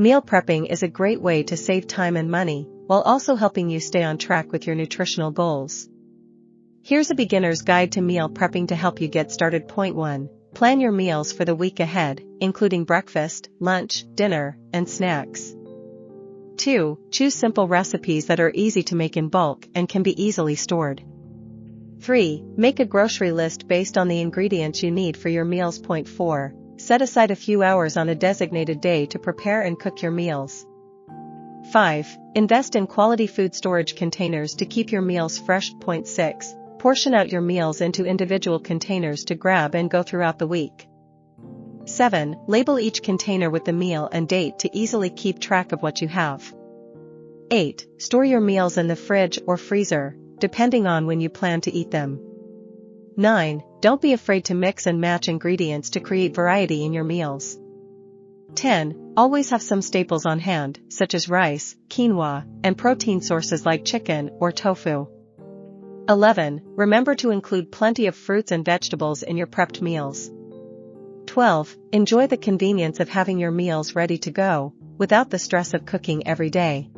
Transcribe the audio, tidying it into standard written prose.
Meal prepping is a great way to save time and money, while also helping you stay on track with your nutritional goals. Here's a beginner's guide to meal prepping to help you get started. Point 1. Plan your meals for the week ahead, including breakfast, lunch, dinner, and snacks. 2. Choose simple recipes that are easy to make in bulk and can be easily stored. 3. Make a grocery list based on the ingredients you need for your meals. Point 4. Set aside a few hours on a designated day to prepare and cook your meals. 5. Invest in quality food storage containers to keep your meals fresh. Point 6. Portion out your meals into individual containers to grab and go throughout the week. 7. Label each container with the meal and date to easily keep track of what you have. 8. Store your meals in the fridge or freezer, depending on when you plan to eat them. 9. Don't be afraid to mix and match ingredients to create variety in your meals. 10. Always have some staples on hand, such as rice, quinoa, and protein sources like chicken or tofu. 11. Remember to include plenty of fruits and vegetables in your prepped meals. 12. Enjoy the convenience of having your meals ready to go, without the stress of cooking every day.